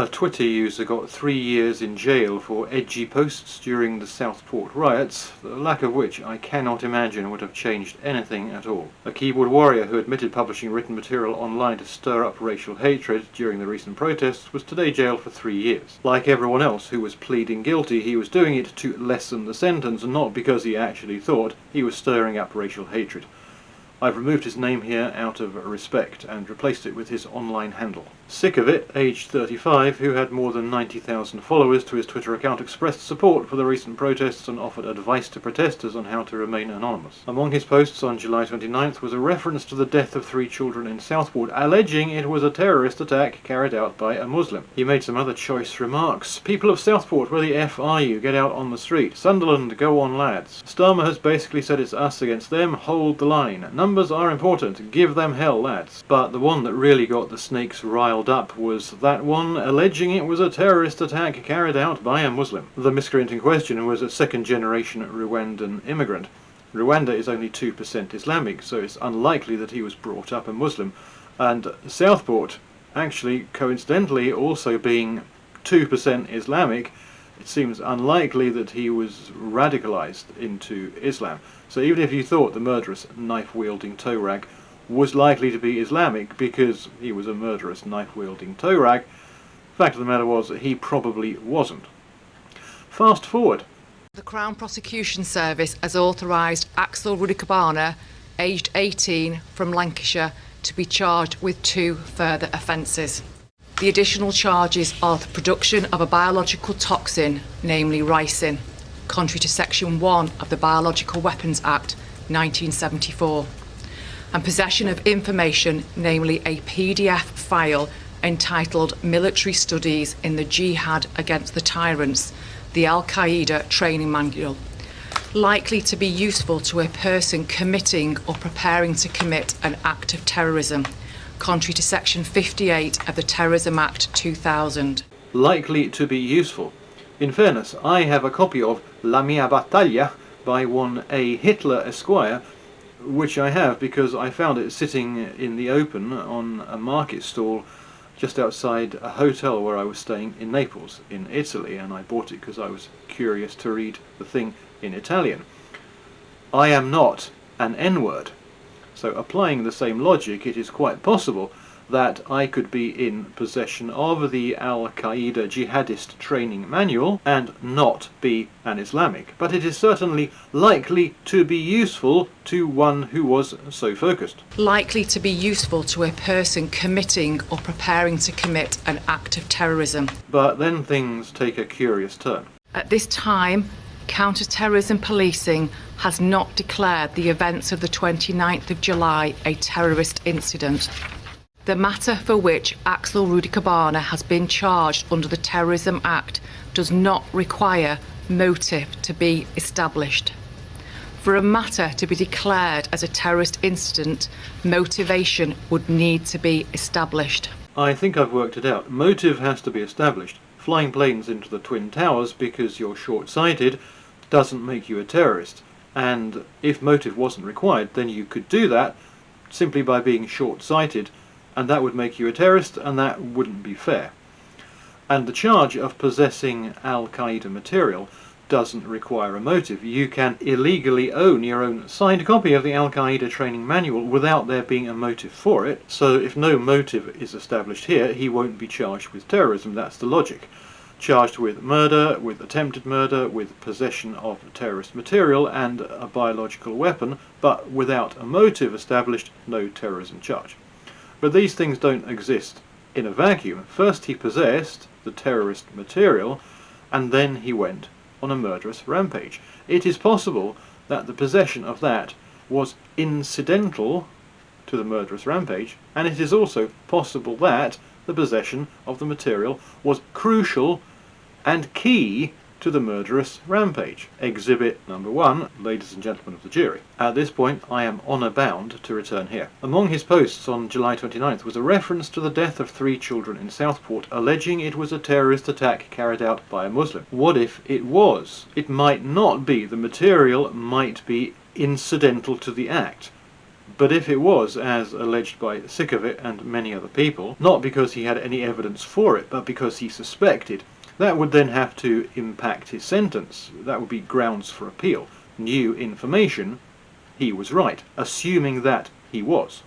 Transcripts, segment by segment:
A Twitter user got 3 years in jail for edgy posts during the Southport riots, the lack of which I cannot imagine would have changed anything at all. A keyboard warrior who admitted publishing written material online to stir up racial hatred during the recent protests was today jailed for 3 years. Like everyone else who was pleading guilty, he was doing it to lessen the sentence and not because he actually thought he was stirring up racial hatred. I've removed his name here out of respect and replaced it with his online handle. Sick of it, aged 35, who had more than 90,000 followers to his Twitter account, expressed support for the recent protests and offered advice to protesters on how to remain anonymous. Among his posts on July 29th was a reference to the death of 3 children in Southport, alleging it was a terrorist attack carried out by a Muslim. He made some other choice remarks. "People of Southport, where the F are you? Get out on the street. Sunderland, go on lads. Starmer has basically said it's us against them. Hold the line. Numbers are important. Give them hell, lads." But the one that really got the snakes riled up was that one alleging it was a terrorist attack carried out by a Muslim. The miscreant in question was a second-generation Rwandan immigrant. Rwanda is only 2% Islamic, so it's unlikely that he was brought up a Muslim. And Southport, actually, coincidentally, also being 2% Islamic, it seems unlikely that he was radicalized into Islam. So even if you thought the murderous knife-wielding toe rag was likely to be Islamic because he was a murderous knife-wielding toe rag, the fact of the matter was that he probably wasn't. Fast forward. The Crown Prosecution Service has authorised Axel Rudikabana, aged 18, from Lancashire, to be charged with 2 further offences. The additional charges are the production of a biological toxin, namely ricin, contrary to Section 1 of the Biological Weapons Act 1974, and possession of information, namely a PDF file entitled Military Studies in the Jihad Against the Tyrants, the Al-Qaeda Training Manual, likely to be useful to a person committing or preparing to commit an act of terrorism, contrary to Section 58 of the Terrorism Act 2000. Likely to be useful. In fairness, I have a copy of La Mia Battaglia by one A. Hitler Esquire, which I have because I found it sitting in the open on a market stall just outside a hotel where I was staying in Naples, in Italy, and I bought it because I was curious to read the thing in Italian. I am not an N-word. So applying the same logic, it is quite possible that I could be in possession of the Al-Qaeda jihadist training manual and not be an Islamic. But it is certainly likely to be useful to one who was so focused. Likely to be useful to a person committing or preparing to commit an act of terrorism. But then things take a curious turn. At this time, counter-terrorism policing has not declared the events of the 29th of July a terrorist incident. The matter for which Axel Rudikabana has been charged under the Terrorism Act does not require motive to be established. For a matter to be declared as a terrorist incident, motivation would need to be established. I think I've worked it out. Motive has to be established. Flying planes into the Twin Towers because you're short-sighted doesn't make you a terrorist. And if motive wasn't required, then you could do that simply by being short-sighted, and that would make you a terrorist, and that wouldn't be fair. And the charge of possessing Al-Qaeda material doesn't require a motive. You can illegally own your own signed copy of the Al-Qaeda training manual without there being a motive for it. So if no motive is established here, he won't be charged with terrorism. That's the logic. Charged with murder, with attempted murder, with possession of terrorist material and a biological weapon, but without a motive established, no terrorism charge. But these things don't exist in a vacuum. First he possessed the terrorist material, and then he went on a murderous rampage. It is possible that the possession of that was incidental to the murderous rampage, and it is also possible that the possession of the material was crucial and key to the murderous rampage. Exhibit number 1, ladies and gentlemen of the jury. At this point, I am honour bound to return here. Among his posts on July 29th was a reference to the death of 3 children in Southport, alleging it was a terrorist attack carried out by a Muslim. What if it was? It might not be. The material might be incidental to the act. But if it was, as alleged by Sikovic and many other people, not because he had any evidence for it, but because he suspected, that would then have to impact his sentence. That would be grounds for appeal. New information, he was right, assuming that he was.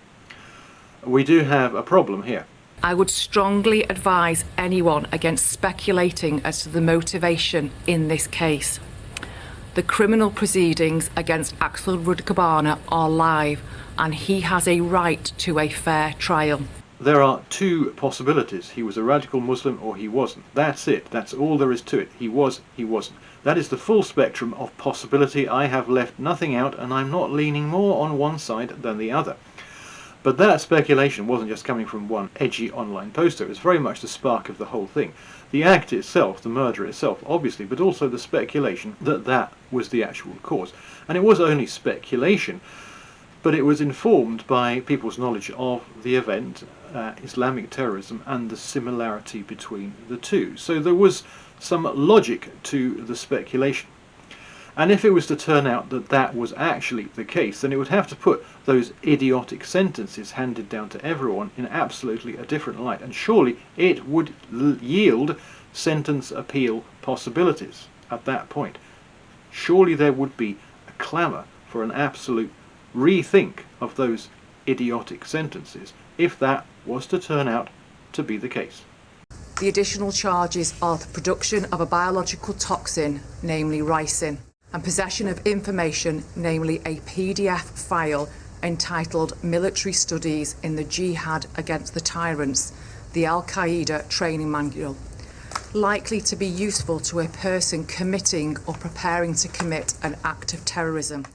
We do have a problem here. I would strongly advise anyone against speculating as to the motivation in this case. The criminal proceedings against Axel Rudikabana are live, and he has a right to a fair trial. There are two possibilities. He was a radical Muslim or he wasn't. That's it. That's all there is to it. He was, he wasn't. That is the full spectrum of possibility. I have left nothing out, and I'm not leaning more on one side than the other. But that speculation wasn't just coming from one edgy online poster. It was very much the spark of the whole thing. The act itself, the murder itself, obviously, but also the speculation that that was the actual cause. And it was only speculation, but it was informed by people's knowledge of the event, Islamic terrorism, and the similarity between the two. So there was some logic to the speculation. And if it was to turn out that that was actually the case, then it would have to put those idiotic sentences handed down to everyone in absolutely a different light. And surely it would yield sentence appeal possibilities at that point. Surely there would be a clamour for an absolute rethink of those idiotic sentences if that was to turn out to be the case. The additional charges are the production of a biological toxin, namely ricin, and possession of information, namely a PDF file entitled Military Studies in the Jihad Against the Tyrants, the Al-Qaeda Training Manual, likely to be useful to a person committing or preparing to commit an act of terrorism.